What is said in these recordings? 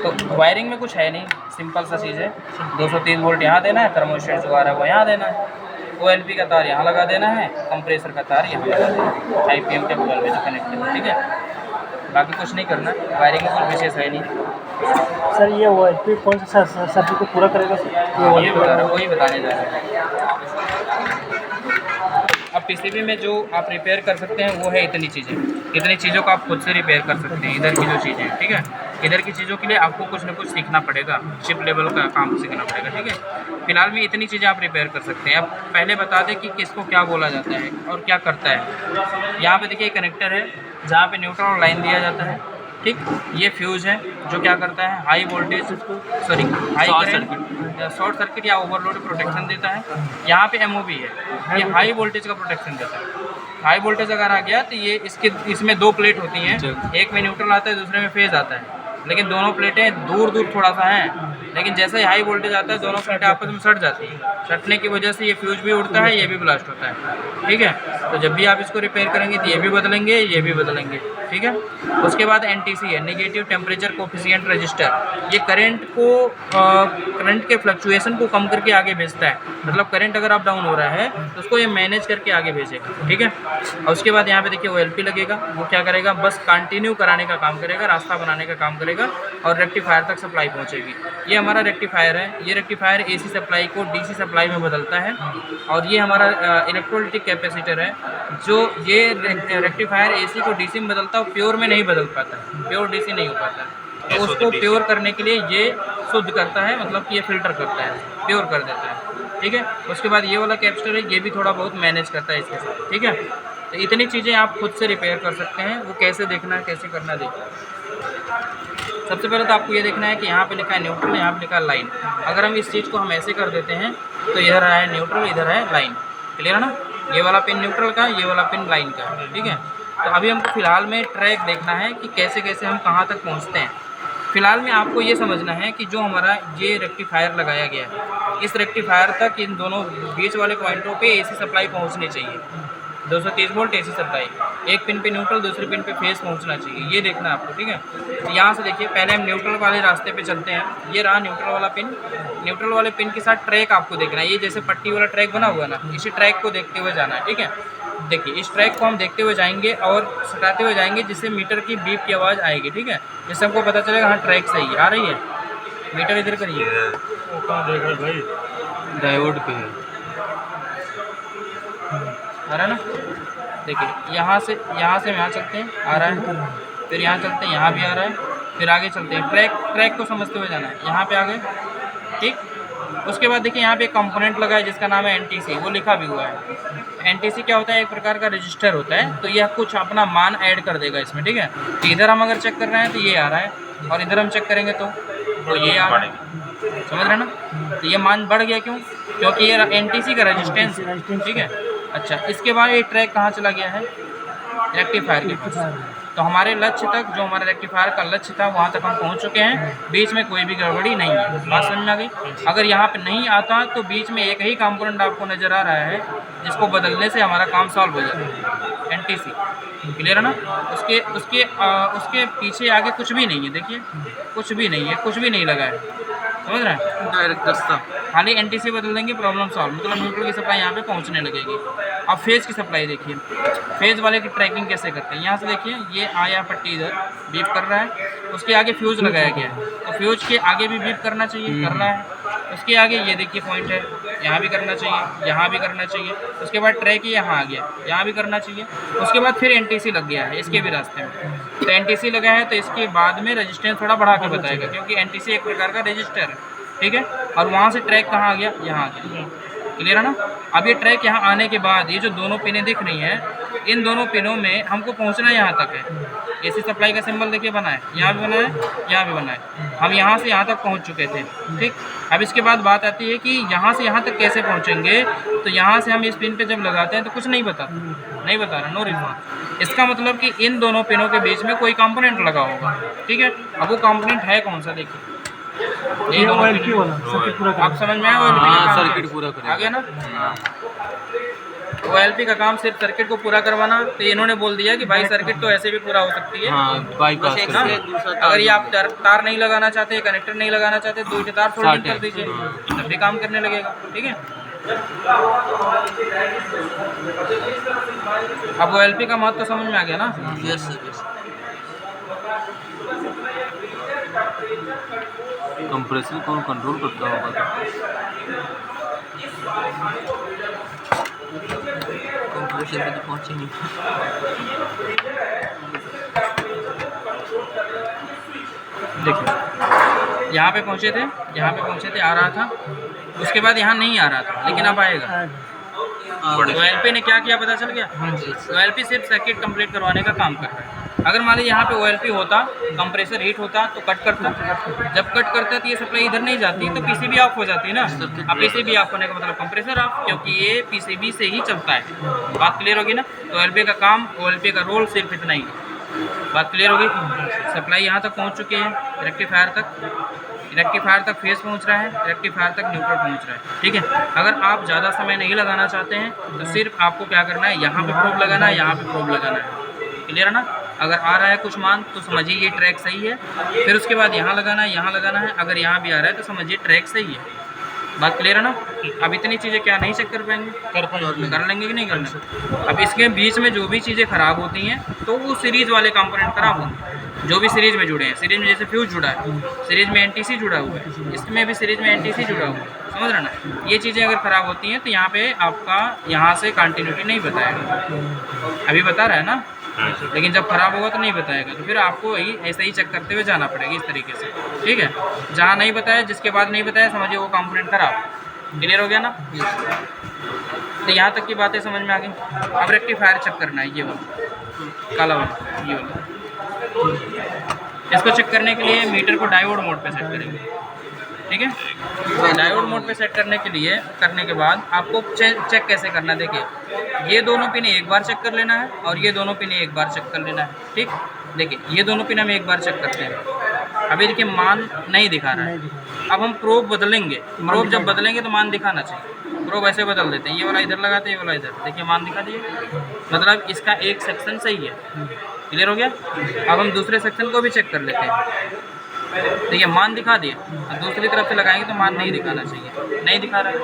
तो वायरिंग में कुछ है नहीं, सिंपल सा चीज़ है। 230 वोल्ट यहाँ देना है, थर्मोस्टेट जो आ रहा है वो यहाँ देना है, OLP का तार यहाँ लगा देना है, कंप्रेसर का तार यहाँ लगा देना है, IPM के बगल में जो कनेक्ट है, ठीक है। बाकी कुछ नहीं करना, वायरिंग में कुछ विशेष है नहीं। सर ये OLP कौन सा सर्किट को पूरा करेगा सर? ये बता रहा हूँ, वही बताने जा रहा है। अब PCB में जो आप रिपेयर कर सकते हैं वो है इतनी चीज़ें, इतनी चीज़ों को आप खुद से रिपेयर कर सकते हैं। इधर की जो चीज़ें हैं, ठीक है, इधर की चीज़ों के लिए आपको कुछ ना कुछ सीखना पड़ेगा, चिप लेवल का काम सीखना पड़ेगा, ठीक है। फिलहाल में इतनी चीज़ें आप रिपेयर कर सकते हैं। अब पहले बता दें कि किसको क्या बोला जाता है और क्या करता है। यहाँ पे देखिए कनेक्टर है जहाँ पे न्यूट्रल और लाइन दिया जाता है, ठीक। ये फ्यूज़ है जो क्या करता है, high voltage high current, short circuit या ओवरलोड प्रोटेक्शन देता है। यहाँ पे MOV है, ये हाई वोल्टेज का प्रोटेक्शन देता है। हाई वोल्टेज अगर आ गया तो ये इसमें 2 प्लेट होती हैं, एक में न्यूट्रल आता है, दूसरे में फेज़ आता है, लेकिन दोनों प्लेटें दूर दूर थोड़ा सा हैं। लेकिन जैसे ही हाई वोल्टेज आता है दोनों प्लेटें आपस में सट जाती हैं। सटने की वजह से ये फ्यूज भी उड़ता है, ये भी ब्लास्ट होता है, ठीक है। तो जब भी आप इसको रिपेयर करेंगे तो ये भी बदलेंगे, ये भी बदलेंगे, ठीक है। उसके बाद NTC है, नेगेटिव टेम्परेचर कोफिशिएंट रजिस्टर। ये करंट के फ्लक्चुएशन को कम करके आगे भेजता है। मतलब करंट अगर आप डाउन हो रहा है तो उसको ये मैनेज करके आगे भेजेगा, ठीक है। और उसके बाद यहाँ पे देखिए OLP लगेगा, वो क्या करेगा, बस कंटिन्यू कराने का काम करेगा, रास्ता बनाने का काम करेगा और रेक्टिफायर तक सप्लाई पहुँचेगी। ये हमारा रेक्टिफायर है। ये रेक्टिफायर AC सप्लाई को DC सप्लाई में बदलता है। और ये हमारा इलेक्ट्रोलिटिक कैपेसिटर है, जो ये रेक्टिफायर AC को DC में बदलता है, प्योर में नहीं बदल पाता, प्योर DC नहीं हो पाता। तो उसको प्योर करने के लिए ये शुद्ध करता है, मतलब कि ये फ़िल्टर करता है, प्योर कर देता है, ठीक है। उसके बाद ये वाला कैपेसिटर है, ये भी थोड़ा बहुत मैनेज करता है इसके साथ, ठीक है। तो इतनी चीज़ें आप खुद से रिपेयर कर सकते हैं। वो कैसे देखना है, कैसे करना है, देखिए। सबसे पहले तो आपको ये देखना है कि यहाँ पे लिखा है न्यूट्रल, यहाँ पे लिखा है लाइन। अगर हम इस चीज़ को हम ऐसे कर देते हैं तो इधर है न्यूट्रल, इधर है लाइन, क्लियर है ना। ये वाला पिन न्यूट्रल का, ये वाला पिन लाइन का, ठीक है। तो अभी हमको फ़िलहाल में ट्रैक देखना है कि कैसे कैसे हम कहाँ तक पहुँचते हैं। फ़िलहाल में आपको ये समझना है कि जो हमारा ये रेक्टिफायर लगाया गया है, इस रेक्टिफायर तक इन दोनों बीच वाले पॉइंटों पे AC सप्लाई पहुँचनी चाहिए। 230 वोल्ट AC सप्लाई, एक पिन पे न्यूट्रल, दूसरे पिन पे फेस पहुंचना चाहिए, ये देखना है आपको, ठीक है। तो यहाँ से देखिए, पहले हम न्यूट्रल वाले रास्ते पे चलते हैं। ये रहा न्यूट्रल वाला पिन। न्यूट्रल वाले पिन के साथ ट्रैक आपको देखना है, ये जैसे पट्टी वाला ट्रैक बना हुआ ना, इसी ट्रैक को देखते हुए जाना है, ठीक है। देखिए इस ट्रैक को हम देखते हुए जाएंगे और सटाते हुए जाएंगे, जिससे मीटर की बीप की आवाज़ आएगी, ठीक है। जिससे हमको पता चलेगा हाँ ट्रैक सही है, आ रही है। मीटर इधर करिए, भाई डायोड पे है, आ रहा है ना। देखिए यहाँ से हम यहाँ चलते हैं, आ रहा है, फिर यहाँ चलते हैं, यहाँ भी आ रहा है, फिर आगे चलते हैं। ट्रैक को समझते हुए जाना है। यहाँ पे आ गए, ठीक। उसके बाद देखिए यहाँ पे एक कंपोनेंट लगा है जिसका नाम है NTC, वो लिखा भी हुआ है। NTC क्या होता है, एक प्रकार का रजिस्टर होता है। तो यह कुछ अपना मान ऐड कर देगा इसमें, ठीक है। तो इधर हम अगर चेक कर रहे हैं तो ये आ रहा है, और इधर हम चेक करेंगे तो ये आ रहा है, समझ रहे हैं ना। तो ये मान बढ़ गया, क्यों, क्योंकि ये NTC का रजिस्टेंस, ठीक है। अच्छा, इसके बाद ये ट्रैक कहाँ चला गया है, रेक्टिफायर के पास। तो हमारे लक्ष्य तक, जो हमारे रेक्टिफायर का लक्ष्य था, वहाँ तक हम पहुँच चुके हैं। बीच में कोई भी गड़बड़ी नहीं है, बात समझ में आ गई। अगर यहाँ पे नहीं आता तो बीच में एक ही कंपोनेंट आपको नज़र आ रहा है, जिसको बदलने से हमारा काम सॉल्व हो जाता है, NTC, क्लियर है ना। उसके पीछे आगे कुछ भी नहीं है, देखिए कुछ भी नहीं है, कुछ भी नहीं लगा है, समझ रहे हैं। डायरेक्ट रास्ता, खाली NTC बदल देंगे, प्रॉब्लम सॉल्व। मतलब न्यूट्रल की सप्लाई यहाँ पे पहुँचने लगेगी। अब फेज़ की सप्लाई देखिए, फेज़ वाले की ट्रैकिंग कैसे करते हैं। यहाँ से देखिए, ये आया पट्टी इधर बीप कर रहा है, उसके आगे फ्यूज़ लगाया गया है, तो फ्यूज के आगे भी बीप करना चाहिए, कर रहा है। उसके आगे ये देखिए पॉइंट है, यहाँ भी करना चाहिए, यहाँ भी करना चाहिए। उसके बाद ट्रैक ही यहाँ आ गया, यहाँ भी करना चाहिए। उसके बाद फिर NTC लग गया है इसके भी रास्ते में। तो NTC लगा है तो इसके बाद में रजिस्टेंस थोड़ा बढ़ा के बताएगा, क्योंकि NTC एक प्रकार का रजिस्टर है, ठीक है। और वहाँ से ट्रैक कहाँ आ गया, यहाँ आ गया, क्लियर है ना। अब ये ट्रैक यहाँ आने के बाद ये जो दोनों पिनें दिख रही हैं, इन दोनों पिनों में हमको पहुँचना यहाँ तक है। AC सप्लाई का सिंबल देखिए बना है, यहाँ भी बना है, यहाँ भी बना है। हम यहाँ से यहाँ तक पहुँच चुके थे, ठीक। अब इसके बाद बात आती है कि यहाँ से यहाँ तक कैसे पहुँचेंगे। तो यहाँ से हम इस पिन पे जब लगाते हैं तो कुछ नहीं बता रहा, नो रिस्पॉन्स। इसका मतलब कि इन दोनों पिनों के बीच में कोई कंपोनेंट लगा होगा, ठीक है। अब वो कंपोनेंट है कौन सा, देखिए ये OLP वाला सर्किट पूरा आप समझ में आया, सर्किट पूरा करेगा, आ गया ना। OLP का काम सिर्फ सर्किट को पूरा करवाना, तो इन्होंने बोल दिया कि भाई सर्किट तो ऐसे भी पूरा हो सकती है। हाँ बाईपास बस एक कर से अगर ये आप तार नहीं लगाना चाहते, कनेक्टर नहीं लगाना चाहते, 2 तार सोल्डिंग कर दीजिए, तब भी काम करने लगेगा। ठीक है, अब OLP का महत्व तो समझ में आ गया ना? Yes yes. कंप्रेसर कौन कंट्रोल करता होगा? कंप्रेसर पे तो पहुंचे नहीं। देखिए यहाँ पे पहुँचे थे, आ रहा था, उसके बाद यहाँ नहीं आ रहा था, लेकिन अब आएगा। OLP ने क्या किया पता चल गया? OLP सिर्फ सर्किट कंप्लीट करवाने का काम कर रहा है। अगर मान लीजिए यहाँ पे OLP होता, कंप्रेसर हीट होता तो कट करता, जब कट करता तो ये सप्लाई इधर नहीं जाती, तो PCB ऑफ हो जाती है ना। अब PCB ऑफ होने का मतलब कंप्रेसर ऑफ, क्योंकि ये PCB से ही चलता है। बात क्लियर होगी ना? तो OLP का काम, OLP का रोल सिर्फ इतना ही है। बात क्लियर होगी? सप्लाई यहाँ तक पहुँच चुकी है, रेक्टिफायर तक फेस पहुँच रहा है, रेक्टिफायर तक न्यूट्रल पहुँच रहा है। ठीक है, अगर आप ज़्यादा समय नहीं लगाना चाहते हैं तो सिर्फ आपको क्या करना है, यहाँ पे प्रोब लगाना है, यहाँ पे प्रोब लगाना है। क्लियर है ना? अगर आ रहा है कुछ मान तो समझिए ये ट्रैक सही है, फिर उसके बाद यहाँ लगाना है, अगर यहाँ भी आ रहा है तो समझिए ट्रैक सही है। बात क्लियर है ना? अब इतनी चीज़ें क्या नहीं चेक कर पाएंगे? कर लेंगे कि नहीं कर लेंगे? अब इसके बीच में जो भी चीज़ें ख़राब होती हैं तो वो सीरीज़ वाले कंपोनेंट ख़राब होंगे, जो भी सीरीज़ में जुड़े हैं। सीरीज़ में जैसे फ्यूज जुड़ा है, सीरीज़ में NTC जुड़ा हुआ है, इसमें भी सीरीज़ में NTC जुड़ा हुआ है, समझ रहे ना? ये चीज़ें अगर ख़राब होती हैं तो यहाँ पे आपका यहाँ से कंटिन्यूटी नहीं बताएगा। अभी बता रहा है ना, लेकिन जब ख़राब होगा तो नहीं बताएगा, तो फिर आपको वही ऐसे ही चेक करते हुए जाना पड़ेगा इस तरीके से। ठीक है, जहाँ नहीं बताया, जिसके बाद नहीं बताया, समझिए वो कंपोनेंट ख़राब। क्लियर हो गया ना? तो यहाँ तक की बातें समझ में आ गई। अब रेक्टिफायर चेक करना है, ये वाला काला वाला, ये वाला। इसको चेक करने के लिए मीटर को डायोड मोड पे सेट करेंगे। ठीक है, तो डायोड मोड पे सेट करने के बाद आपको चेक कैसे करना है, देखिए ये दोनों पिन एक बार चेक कर लेना है और ये दोनों पिन एक बार चेक कर लेना है। ठीक, देखिए ये दोनों पिन हम एक बार चेक करते हैं। अभी देखिए मान नहीं दिखा रहा है, अब हम प्रोब बदलेंगे। प्रोब जब बदलेंगे तो मान दिखाना चाहिए। प्रोब ऐसे बदल देते हैं, ये वाला इधर लगाते हैं, ये वाला इधर, देखिए मान दिखा दिए, मतलब इसका एक सेक्शन सही है। क्लियर हो गया? अब हम दूसरे सेक्शन को भी चेक कर लेते हैं। देखिए मान दिखा दिए, दूसरी तरफ से लगाएंगे तो मान नहीं दिखाना चाहिए, नहीं दिखा रहा है,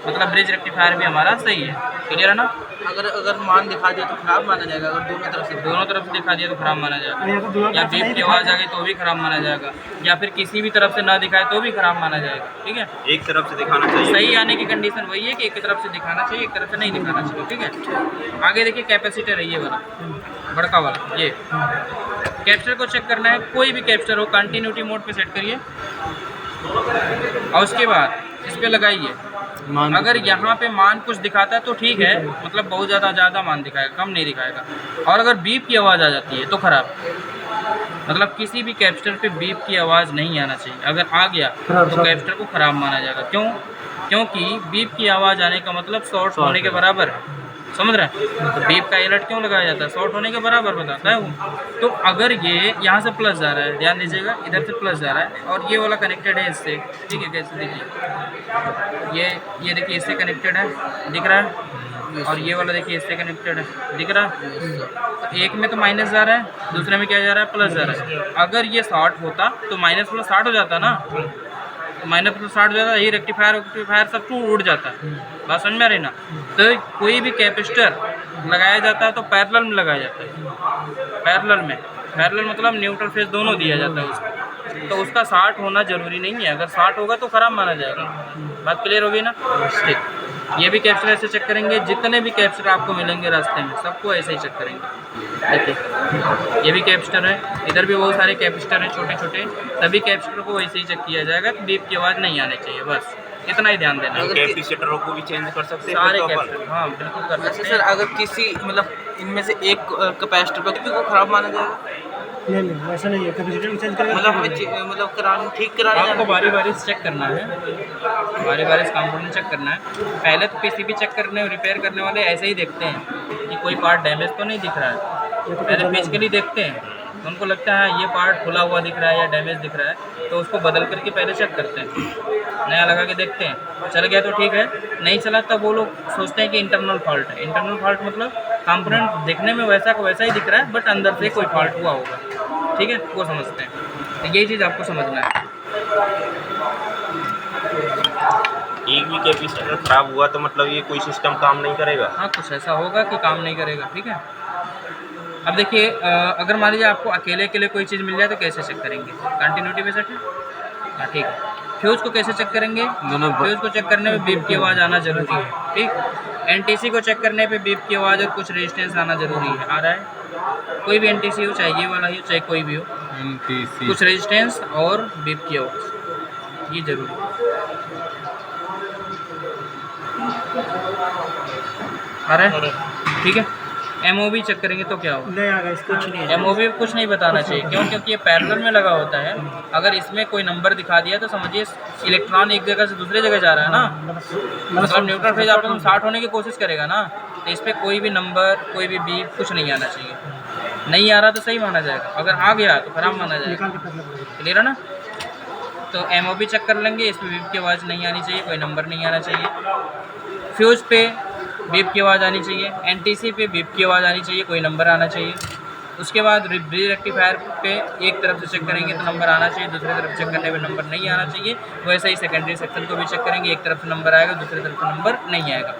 मतलब ब्रिज रेक्टिफायर भी हमारा सही है। क्लियर है ना? अगर मान दिखा दिया तो खराब माना जाएगा, अगर दोनों तरफ से दिखा दिया तो खराब माना जाएगा, या बीप की आवाज़ आ गई तो भी खराब माना जाएगा, या फिर किसी भी तरफ से ना दिखाए तो भी खराब माना जाएगा। ठीक है, एक तरफ से दिखाना चाहिए। सही आने की कंडीशन वही है कि एक तरफ से दिखाना चाहिए, एक तरफ से नहीं दिखाना चाहिए। ठीक है, आगे देखिए कैपेसिटर है ये वाला, बड़का वाला, ये कैपेसिटर को चेक करना है। कोई भी कैपेसिटर हो, कंटिन्यूटी मोड पे सेट करिए और उसके बाद इस पे लगाइए। अगर यहाँ पे मान कुछ दिखाता है तो ठीक है, मतलब बहुत ज़्यादा मान दिखाएगा, कम नहीं दिखाएगा। और अगर बीप की आवाज़ आ जाती है तो ख़राब, मतलब किसी भी कैपेसिटर पे बीप की आवाज़ नहीं आना चाहिए। अगर आ गया तो कैपेसिटर को ख़राब माना जाएगा। क्यों? क्योंकि बीप की आवाज़ आने का मतलब शॉर्ट होने के बराबर है, समझ रहे हैं? तो बीप का अलर्ट क्यों लगाया जाता है? शॉर्ट होने के बराबर बताता है वो। तो अगर ये यहाँ से प्लस जा रहा है, ध्यान दीजिएगा, इधर से प्लस जा रहा है और ये वाला कनेक्टेड है इससे, ठीक है? कैसे देखिए, ये देखिए इससे कनेक्टेड है, दिख रहा है, और ये वाला देखिए इससे कनेक्टेड है, दिख रहा है। तो एक में तो माइनस जा रहा है, दूसरे में क्या जा रहा है? प्लस जा रहा है। अगर ये शॉर्ट होता तो माइनस प्लस 60 हो जाता ना, माइनस प्लस 60 हो जाता, यही रेक्टिफायर सब टू उड़ जाता है। बात समझ में आ रही ना? तो कोई भी कैपेसिटर लगाया जाता है तो पैरेलल में लगाया जाता है, पैरेलल मतलब न्यूट्रल फेज दोनों दिया जाता है उसको। तो उसका 60 होना जरूरी नहीं है, अगर 60 होगा तो ख़राब माना जाएगा। बात क्लियर होगी ना? ठीक, ये भी कैपेसिटर ऐसे चेक करेंगे, जितने भी कैपेसिटर आपको मिलेंगे रास्ते में सबको ऐसे ही चेक करेंगे। देखिए ये भी कैपेसिटर है, इधर भी बहुत सारे कैपेसिटर हैं छोटे छोटे, सभी कैपेसिटर को वैसे ही चेक किया जाएगा कि बीप की आवाज़ नहीं आनी चाहिए, बस इतना ही ध्यान देना। कैपेसिटरों को भी चेंज कर सकते हैं सारे कैपेसिटर, हाँ बिल्कुल कर सकते हैं। सर अगर किसी मतलब इनमें से एक कैपेसिटर को खराब माना जाएगा, नहीं ऐसा नहीं है, कैपेसिटर चेंज करेंगे मतलब ठीक कराना आपको बारी बारी से चेक करना है, बारी बारी से कंपोनेंट चेक करना है। पहले तो पीसीबी चेक करने और रिपेयर करने वाले ऐसे ही देखते हैं कि कोई पार्ट डैमेज तो नहीं दिख रहा है, पहले फिजिकली देखते हैं, तो उनको लगता है ये पार्ट खुला हुआ दिख रहा है या डैमेज दिख रहा है, तो उसको बदल करके पहले चेक करते हैं, नया लगा के देखते हैं, चल गया तो ठीक है, नहीं चला तब वो लोग सोचते हैं कि इंटरनल फॉल्ट है। इंटरनल फॉल्ट मतलब कंपोनेंट दिखने में वैसा का वैसा ही दिख रहा है, बट अंदर से कोई फॉल्ट हुआ होगा, ठीक है, वो समझते हैं। तो यही चीज़ आपको समझना है। एक भी कैपेसिटर खराब हुआ तो मतलब ये कोई सिस्टम काम नहीं करेगा। हाँ, कुछ ऐसा होगा कि काम नहीं करेगा, ठीक है। अब देखिए, अगर मान लीजिए आपको अकेले के लिए कोई चीज़ मिल जाए तो कैसे चेक करेंगे? कंटिन्यूटी पे सेट है, हाँ ठीक है। फ्यूज़ को कैसे चेक करेंगे? फ्यूज़ को चेक करने में बीप की आवाज़ आना जरूरी है, ठीक। एनटीसी को चेक करने पे बीप की आवाज़ और कुछ रेजिस्टेंस आना जरूरी है। आ रहा है? कोई भी एनटीसी हो, चाहे ये वाला ही हो, चाहे कोई भी हो, कुछ रेजिस्टेंस और बीप की आवाज़, ये जरूरी है। आ रहा है? ठीक है। एमओबी चेक करेंगे तो क्या होगा? नहीं आ गया, इसको कुछ नहीं है। एमओबी कुछ नहीं बताना चाहिए, क्यों? क्योंकि ये पैरेलल में लगा होता है। अगर इसमें कोई नंबर दिखा दिया तो समझिए इलेक्ट्रॉन एक जगह से दूसरी जगह जा रहा है ना, मतलब न्यूट्रल फेज आपको 60 होने की कोशिश करेगा ना, तो इस पर कोई भी नंबर, कोई भी बीप कुछ नहीं आना चाहिए। नहीं आ रहा तो सही माना जाएगा, अगर आ गया तो खराब माना जाएगा। निकाल के फेंकना पड़ेगा। क्लियर है ना? तो एमओबी चेक कर लेंगे, इसमें बीप की आवाज़ नहीं आनी चाहिए, कोई नंबर नहीं आना चाहिए। फ्यूज़ पे बीप की आवाज़ आनी चाहिए, एनटीसी पे बीप की आवाज़ आनी चाहिए, कोई नंबर आना चाहिए। उसके बाद ब्रिज रेक्टिफायर पे एक तरफ से चेक करेंगे तो नंबर आना चाहिए, दूसरी तरफ चेक करने पे नंबर नहीं आना चाहिए। वैसे ही सेकेंडरी सेक्शन को भी चेक करेंगे, एक तरफ से नंबर आएगा, दूसरी तरफ से नंबर नहीं आएगा।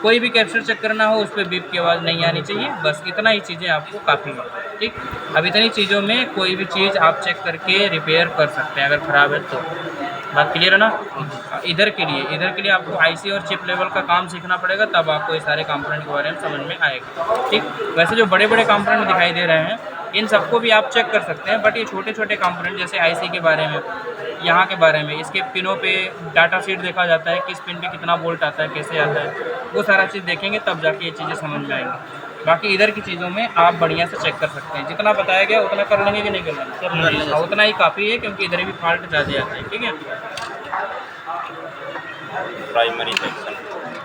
कोई भी कैप्चर चेक करना हो उस पर बीप की आवाज़ नहीं आनी चाहिए, बस इतना ही चीज़ें आपको काफ़ी है, ठीक। अब इतनी चीज़ों में कोई भी चीज़ आप चेक करके रिपेयर कर सकते हैं अगर ख़राब है तो। बात क्लियर है ना? इधर के लिए आपको आईसी और चिप लेवल का काम सीखना पड़ेगा, तब आपको ये सारे कंपोनेंट के बारे में समझ में आएगा, ठीक। वैसे जो बड़े बड़े कंपोनेंट दिखाई दे रहे हैं इन सबको भी आप चेक कर सकते हैं, बट ये छोटे छोटे कंपोनेंट जैसे आईसी के बारे में, यहाँ के बारे में, इसके पिनों पे डाटा शीट देखा जाता है, किस पिन पे कितना वोल्ट आता है, कैसे आता है, वो सारा चीज़ देखेंगे तब जाके ये चीज़ें समझ में आएंगी। बाकी इधर की चीज़ों में आप बढ़िया से चेक कर सकते हैं, जितना बताया गया उतना कर लेंगे कि नहीं कर लेंगे? हाँ, उतना ही काफ़ी है, क्योंकि इधर भी फॉल्ट ज़्यादा आते हैं, ठीक है। Primary section